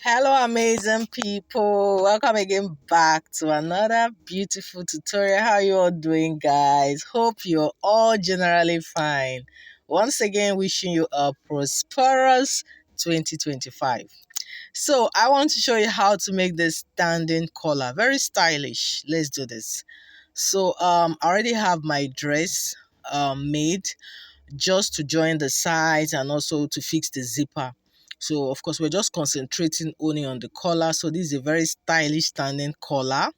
Hello, amazing people. Welcome again back to another beautiful tutorial. How you all doing, guys? Hope you're all generally fine. Once again, wishing you a prosperous 2025. So, I want to show you how to make this standing collar. Very stylish. Let's do this. So, I already have my dress made just to join the sides and also to fix the zipper. So of course we're just concentrating only on the collar. So this is a very stylish standing collar.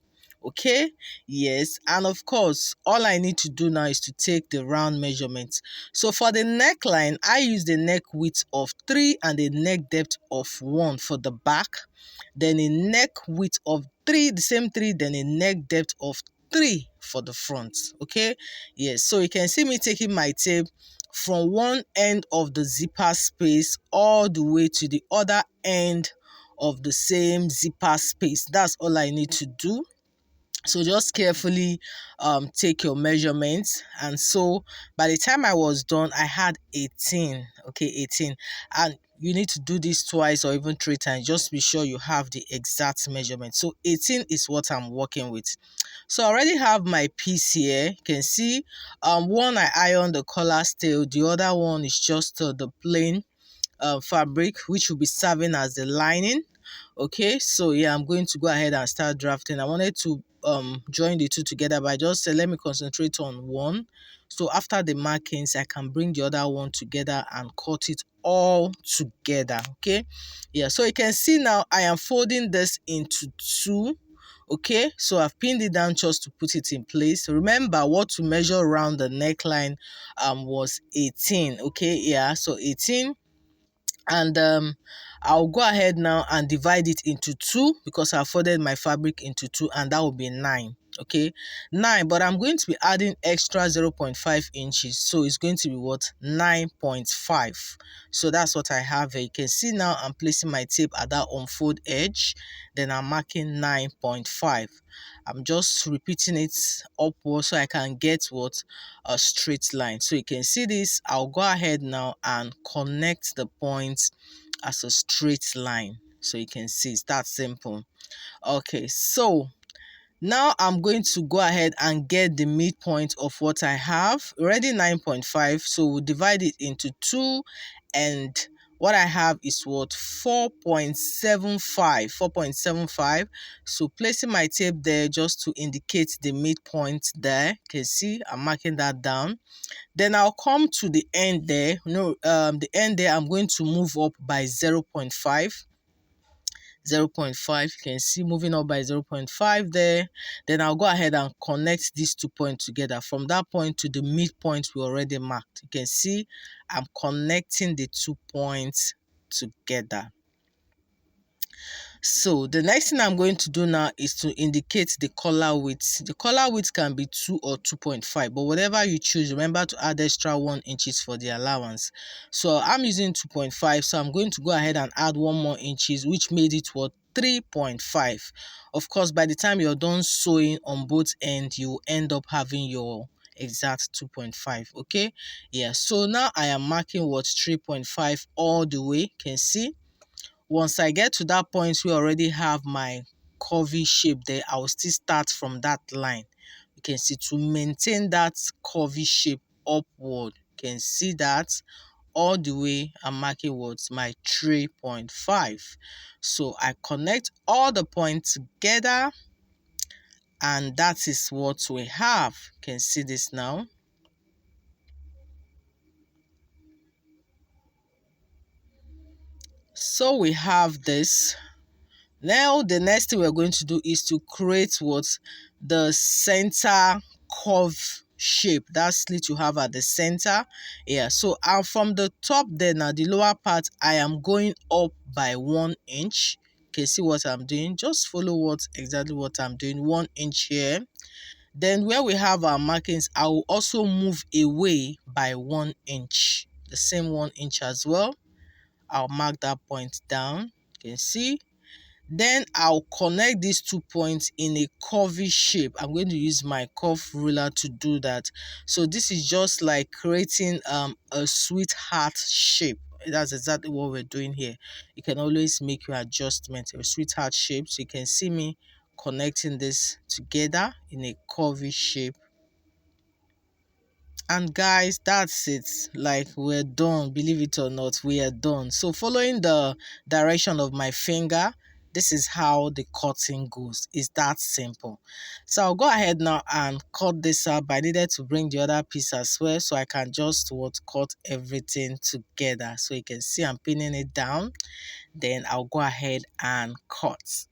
Okay, yes, and of course all I need to do now is to take the round measurements. So for the neckline, I use the neck width of 3 and a neck depth of 1 for the back, then a neck width of 3, the same 3, then a neck depth of 3 for the front. Okay, yes, so you can see me taking my tape from one end of the zipper space all the way to the other end of the same zipper space. That's all I need to do. So just carefully take your measurements. And so by the time I was done, I had 18. Okay, 18. And you need to do this twice or even 3 times. Just be sure you have the exact measurement. So 18 is what I'm working with. So I already have my piece here. You can see one I ironed the collar steel. The other one is just the plain fabric, which will be serving as the lining. Okay, so yeah, I'm going to go ahead and start drafting. I wanted to join the two together, but I just said let me concentrate on one. So after the markings, I can bring the other one together and cut it all together. Okay, yeah, so you can see now I am folding this into two. Okay, so I've pinned it down just to put it in place. Remember what to measure around the neckline was 18. Okay, yeah, so 18. And I'll go ahead now and divide it into 2 because I folded my fabric into 2, and that will be 9. Okay, 9, but I'm going to be adding extra 0.5 inches, so it's going to be what, 9.5. So that's what I have here. You can see now I'm placing my tape at that unfold edge, then I'm marking 9.5. I'm just repeating it upward so I can get what, a straight line. So you can see this. I'll go ahead now and connect the points as a straight line. So you can see it's that simple. Okay, so now I'm going to go ahead and get the midpoint of what I have. Already 9.5, so we'll divide it into 2, and what I have is what, 4.75. So placing my tape there just to indicate the midpoint there. You can see I'm marking that down. Then I'll come to the end there. The end there, I'm going to move up by 0.5. 0.5, you can see moving up by 0.5 there. Then I'll go ahead and connect these 2 points together. From that point to the midpoint we already marked, you can see I'm connecting the 2 points together. So the next thing I'm going to do now is to indicate the collar width. The collar width can be 2 or 2.5, but whatever you choose, remember to add extra 1 inches for the allowance. So I'm using 2.5, so I'm going to go ahead and add 1 more inches, which made it what, 3.5. Of course, by the time you're done sewing on both ends, you end up having your exact 2.5. Okay, yeah, so now I am marking what, 3.5 all the way. You can see once I get to that point, we already have my curvy shape there. I will still start from that line. You can see to maintain that curvy shape upward. You can see that all the way I'm marking what's my 3.5. So I connect all the points together, and that is what we have. You can see this now. So we have this. Now the next thing we're going to do is to create what, the center curve shape, that slit you have at the center. Yeah, so from the top there, now the lower part, I am going up by 1 inch. You can see what I'm doing. Just follow exactly what I'm doing. 1 inch here. Then where we have our markings, I will also move away by 1 inch. The same 1 inch as well. I'll mark that point down. You can see. Then I'll connect these 2 points in a curvy shape. I'm going to use my curve ruler to do that. So this is just like creating a sweetheart shape. That's exactly what we're doing here. You can always make your adjustment, your sweetheart shape. So you can see me connecting this together in a curvy shape. And guys, that's it. Like, we're done. Believe it or not, we are done. So following the direction of my finger, this is how the cutting goes. It's that simple. So I'll go ahead now and cut this up. I needed to bring the other piece as well, so I can just cut everything together. So you can see I'm pinning it down. Then I'll go ahead and cut.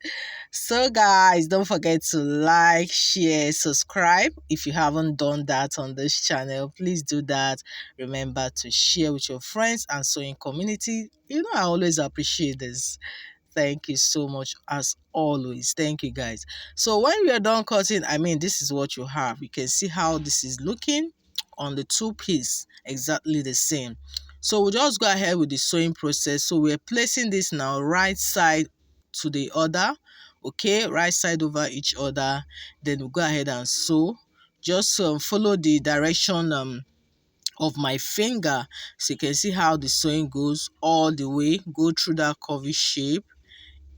So guys, don't forget to like, share, subscribe. If you haven't done that on this channel, please do that. Remember to share with your friends and sewing community. You know, I always appreciate this. Thank you so much as always. Thank you guys. So when we are done cutting, I mean, this is what you have. You can see how this is looking on the two piece, exactly the same. So we'll just go ahead with the sewing process. So we're placing this now right side to the other, okay, right side over each other. Then we'll go ahead and sew. Just follow the direction of my finger, so you can see how the sewing goes all the way, go through that curvy shape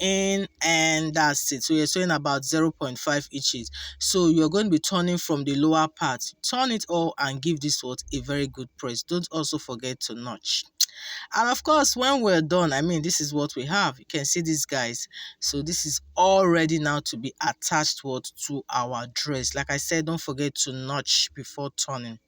in, and that's it. So you're sewing about 0.5 inches. So you're going to be turning from the lower part. Turn it all and give this what a very good press. Don't also forget to notch. And of course, when we're done, I mean, this is what we have. You can see this, guys. So this is all ready now to be attached to our dress. Like I said, don't forget to notch before turning.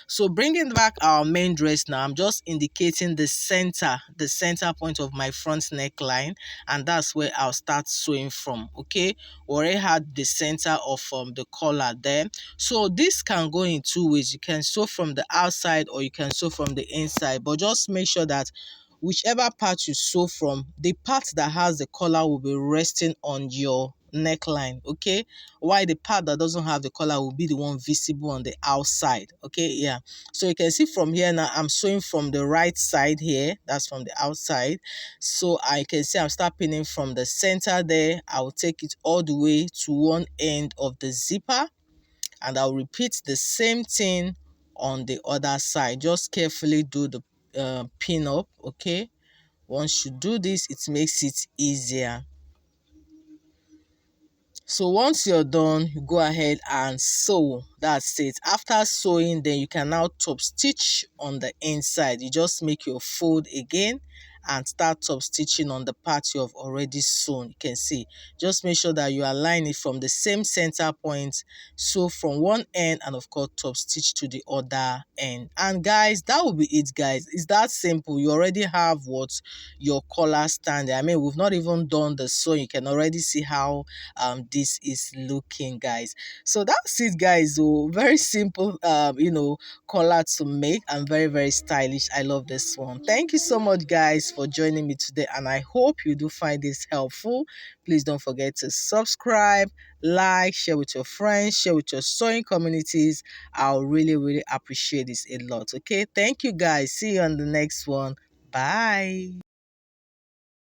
So bringing back our main dress now, I'm just indicating the center point of my front neckline, and that's where I'll start sewing from. Okay, we already had the center of the collar there. So this can go in two ways. You can sew from the outside or you can sew from the inside, but just make sure that whichever part you sew from, the part that has the collar will be resting on your neckline, okay, while the part that doesn't have the collar will be the one visible on the outside. Okay, yeah, so you can see from here now I'm sewing from the right side here, that's from the outside. So I can see I'm start pinning from the center there. I will take it all the way to one end of the zipper, and I'll repeat the same thing on the other side. Just carefully do the pin up, okay. Once you do this, it makes it easier. So once you're done, you go ahead and sew. That's it. After sewing, then you can now top stitch on the inside. You just make your fold again and start top stitching on the part you have already sewn. You can see, just make sure that you align it from the same center point. Sew from one end and of course top stitch to the other end. And guys, that will be it, guys. It's that simple. You already have what your collar standing. I mean, we've not even done the sewing. You can already see how this is looking, guys. So that's it, guys. So very simple collar to make, and very stylish. I love this one. Thank you so much, guys, for joining me today, and I hope you do find this helpful. Please don't forget to subscribe, like, share with your friends, share with your sewing communities. I'll really appreciate this a lot. Okay, thank you, guys. See you on the next one. Bye.